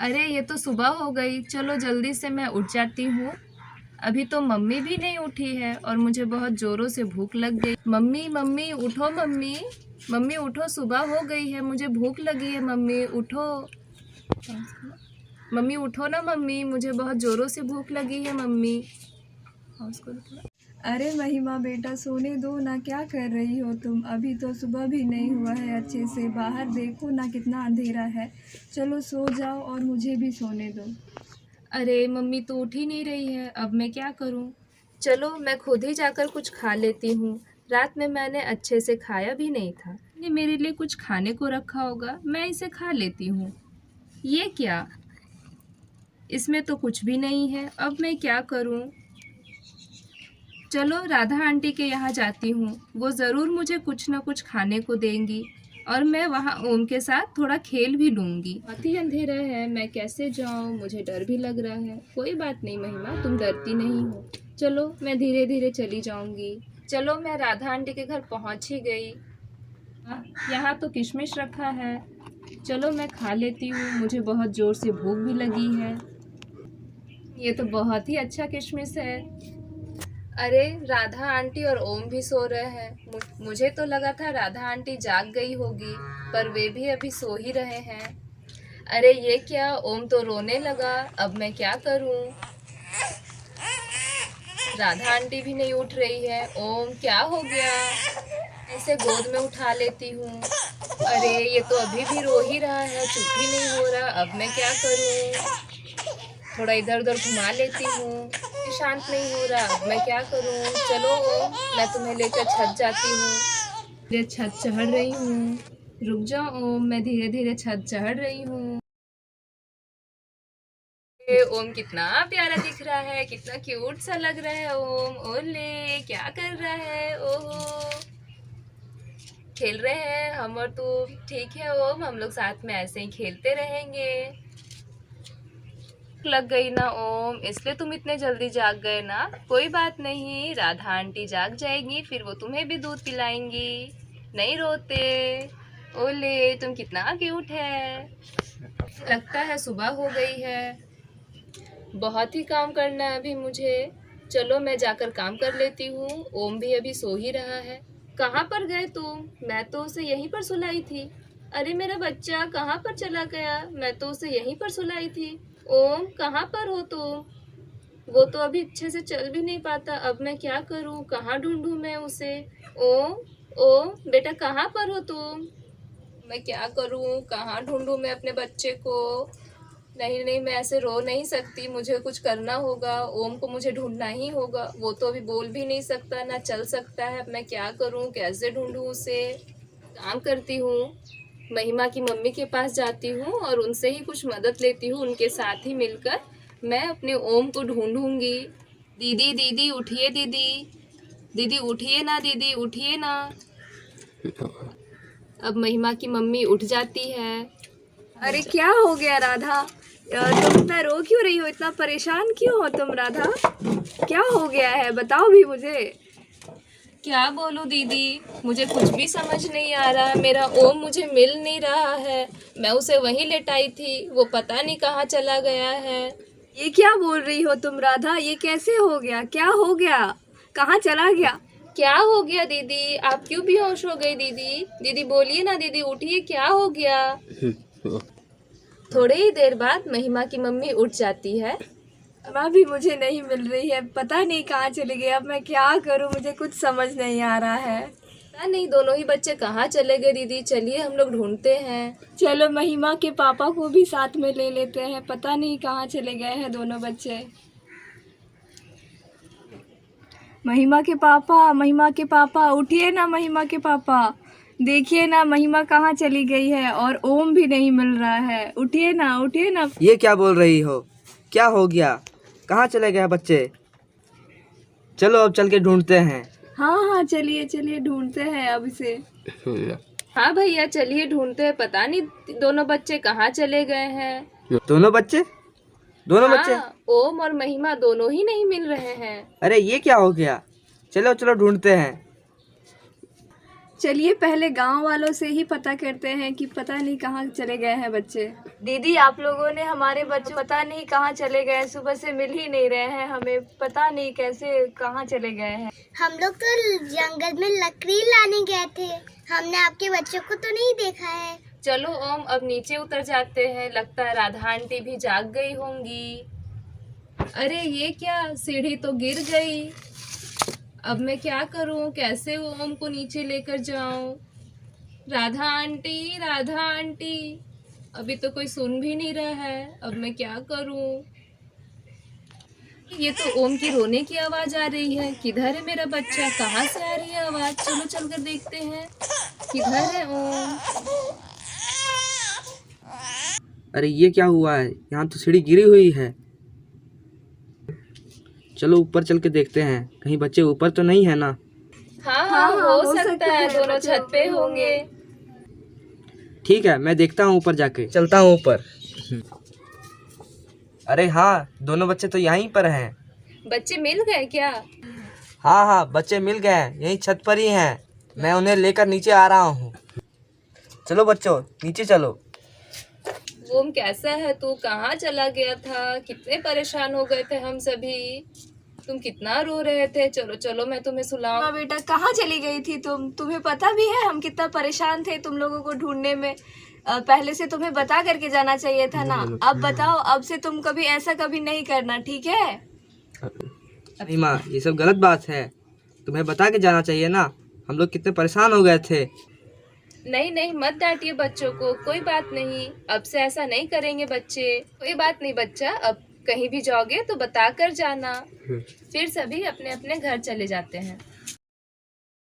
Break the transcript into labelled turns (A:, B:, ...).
A: अरे ये तो सुबह हो गई, चलो जल्दी से मैं उठ जाती हूँ। अभी तो मम्मी भी नहीं उठी है और मुझे बहुत ज़ोरों से भूख लग गई। मम्मी मम्मी उठो मम्मी, मम्मी उठो, सुबह हो गई है, मुझे भूख लगी है। मम्मी उठो, मम्मी उठो ना मम्मी, मुझे बहुत ज़ोरों से भूख लगी है मम्मी।
B: अरे महिमा बेटा सोने दो ना, क्या कर रही हो तुम? अभी तो सुबह भी नहीं हुआ है अच्छे से, बाहर देखो ना कितना अंधेरा है। चलो सो जाओ और मुझे भी सोने दो।
A: अरे मम्मी तो उठ ही नहीं रही है, अब मैं क्या करूं? चलो मैं खुद ही जाकर कुछ खा लेती हूँ। रात में मैंने अच्छे से खाया भी नहीं था। ने मेरे लिए कुछ खाने को रखा होगा, मैं इसे खा लेती हूँ। ये क्या? इसमें तो कुछ भी नहीं है, अब मैं क्या करूँ? चलो राधा आंटी के यहाँ जाती हूँ, वो ज़रूर मुझे कुछ ना कुछ खाने को देंगी और मैं वहाँ ओम के साथ थोड़ा खेल भी लूँगी। बहुत ही अंधेरा है, मैं कैसे जाऊँ? मुझे डर भी लग रहा है। कोई बात नहीं महिमा, तुम डरती नहीं हो। चलो मैं धीरे धीरे चली जाऊँगी। चलो मैं राधा आंटी के घर पहुँच ही गई। यहाँ तो किशमिश रखा है, चलो मैं खा लेती हूँ, मुझे बहुत ज़ोर से भूख भी लगी है। ये तो बहुत ही अच्छा किशमिश है। अरे राधा आंटी और ओम भी सो रहे हैं। मुझे तो लगा था राधा आंटी जाग गई होगी, पर वे भी अभी सो ही रहे हैं। अरे ये क्या, ओम तो रोने लगा, अब मैं क्या करूं? राधा आंटी भी नहीं उठ रही है। ओम क्या हो गया? इसे गोद में उठा लेती हूँ। अरे ये तो अभी भी रो ही रहा है, चुप ही नहीं हो रहा, अब मैं क्या करूं? थोड़ा इधर उधर घुमा लेती हूँ, शांत नहीं हो रहा, अब मैं क्या करूँ? चलो ओम, मैं तुम्हें लेकर छत जाती हूँ। धीरे छत चढ़ रही हूँ। रुक जाओ ओम, मैं धीरे धीरे छत चढ़ रही हूँ। ओम कितना प्यारा दिख रहा है, कितना क्यूट सा लग रहा है ओम। ओले क्या कर रहा है? ओहो, खेल रहे हैं हम और तुम। ठीक है ओम, हम लोग साथ में ऐसे ही खेलते रहेंगे। लग गई ना ओम, इसलिए तुम इतने जल्दी जाग गए ना? कोई बात नहीं, राधा आंटी जाग जाएगी, फिर वो तुम्हें भी दूध पिलाएंगी। नहीं रोते। ओले तुम कितना क्यूट है। लगता है सुबह हो गई है, बहुत ही काम करना है अभी मुझे। चलो मैं जाकर काम कर लेती हूँ। ओम भी अभी सो ही रहा है। कहाँ पर गए तुम? मैं तो उसे यहीं पर सुलाई थी। अरे मेरा बच्चा कहाँ पर चला गया? मैं तो उसे यहीं पर सुलाई थी। ओम कहाँ पर हो तुम? वो तो अभी अच्छे से चल भी नहीं पाता, अब मैं क्या करूँ? कहाँ ढूंढूं मैं उसे? ओम, ओम बेटा कहाँ पर हो तुम? मैं क्या करूँ, कहाँ ढूंढूं मैं अपने बच्चे को? नहीं नहीं, मैं ऐसे रो नहीं सकती, मुझे कुछ करना होगा। ओम को मुझे ढूंढना ही होगा। वो तो अभी बोल भी नहीं सकता, ना चल सकता है। अब मैं क्या करूँ, कैसे ढूंढूं उसे? काम करती हूँ, महिमा की मम्मी के पास जाती हूँ और उनसे ही कुछ मदद लेती हूँ। उनके साथ ही मिलकर मैं अपने ओम को ढूंढूंगी। दीदी दीदी उठिए, दीदी दीदी उठिए ना, दीदी उठिए ना। अब महिमा की मम्मी उठ जाती है।
B: अरे क्या हो गया राधा? तुम इतना रो क्यों रही हो? इतना परेशान क्यों हो तुम राधा? क्या हो गया है बताओ भी मुझे।
A: क्या बोलूं दीदी, मुझे कुछ भी समझ नहीं आ रहा। मेरा ओम मुझे मिल नहीं रहा है। मैं उसे वहीं लेटाई थी, वो पता नहीं कहाँ चला गया है।
B: ये क्या बोल रही हो तुम राधा? ये कैसे हो गया? क्या हो गया? कहाँ चला गया?
A: क्या हो गया दीदी? आप क्यों बेहोश हो गई दीदी? दीदी बोलिए ना दीदी, उठिए, क्या हो गया? थोड़े ही देर बाद महिमा की मम्मी उठ जाती है।
B: माँ भी मुझे नहीं मिल रही है, पता नहीं कहाँ चली गई। अब मैं क्या करूँ, मुझे कुछ समझ नहीं आ रहा है।
A: पता नहीं दोनों ही बच्चे कहाँ चले गए दीदी, चलिए हम लोग ढूंढते हैं।
B: चलो महिमा के पापा को भी साथ में ले लेते हैं, पता नहीं कहाँ चले गए हैं दोनों बच्चे। महिमा के पापा, महिमा के पापा उठिए ना, महिमा के पापा देखिए ना महिमा कहाँ चली गई है और ओम भी नहीं मिल रहा है। उठिए ना, उठिए ना।
C: ये क्या बोल रही हो? क्या हो गया? कहाँ चले गए बच्चे? चलो अब चल के ढूंढते हैं।
B: हाँ हाँ चलिए चलिए ढूंढते हैं अब इसे।
A: हाँ भैया चलिए ढूंढते हैं, पता नहीं दोनों बच्चे कहाँ चले गए हैं।
C: दोनों बच्चे? दोनों बच्चे?
A: हाँ, ओम और महिमा दोनों ही नहीं मिल रहे हैं।
C: अरे ये क्या हो गया? चलो चलो ढूंढते हैं।
B: चलिए पहले गांव वालों से ही पता करते हैं कि पता नहीं कहाँ चले गए हैं बच्चे। दीदी आप लोगों ने हमारे बच्चे पता नहीं कहाँ चले गए, सुबह से मिल ही नहीं रहे हैं, हमें पता नहीं कैसे कहाँ चले गए हैं।
D: हम लोग तो जंगल में लकड़ी लाने गए थे, हमने आपके बच्चों को तो नहीं देखा है।
A: चलो ओम अब नीचे उतर जाते हैं, लगता है राधा आंटी भी जाग गई होंगी। अरे ये क्या, सीढ़ी तो गिर गई। अब मैं क्या करूं, कैसे ओम को नीचे लेकर जाऊं? राधा आंटी, राधा आंटी, अभी तो कोई सुन भी नहीं रहा है, अब मैं क्या करूं? ये तो ओम की रोने की आवाज आ रही है। किधर है मेरा बच्चा, कहाँ से आ रही है आवाज? चलो चलकर देखते हैं किधर है ओम।
C: अरे ये क्या हुआ है, यहाँ तो सीढ़ी गिरी हुई है। चलो ऊपर चल के देखते हैं, कहीं बच्चे ऊपर तो नहीं है ना।
A: हाँ हाँ, हो सकता है दोनों छत पे होंगे।
C: ठीक है, मैं देखता हूँ ऊपर जाके, चलता हूँ ऊपर। अरे हाँ, दोनों बच्चे तो यहीं पर हैं।
A: बच्चे मिल गए क्या?
C: हाँ हाँ, बच्चे मिल गए हैं, यहीं छत पर ही हैं। मैं उन्हें लेकर नीचे आ रहा हूँ। चलो बच्चों, नीचे चलो।
A: ओम कैसा है तू, कहाँ चला गया था? कितने परेशान हो गए थे हम सभी, तुम कितना रो रहे थे। चलो चलो मैं तुम्हें सुलाऊं।
B: माँ बेटा कहाँ चली गई थी तुम? तुम्हें पता भी है हम कितना परेशान थे तुम लोगों को ढूंढने में। पहले से तुम्हें बता करके जाना चाहिए था ना। अब बताओ, अब से तुम कभी ऐसा कभी नहीं करना, ठीक है?
C: अरे माँ, ये सब गलत बात है, तुम्हें बता के जाना चाहिए ना। हम लोग कितने परेशान हो गए थे।
A: नहीं नहीं, मत डांटिए बच्चों को, कोई बात नहीं, अब से ऐसा नहीं करेंगे बच्चे। कोई बात नहीं बच्चा, अब कहीं भी जाओगे तो बता कर जाना। फिर सभी अपने अपने घर चले जाते हैं।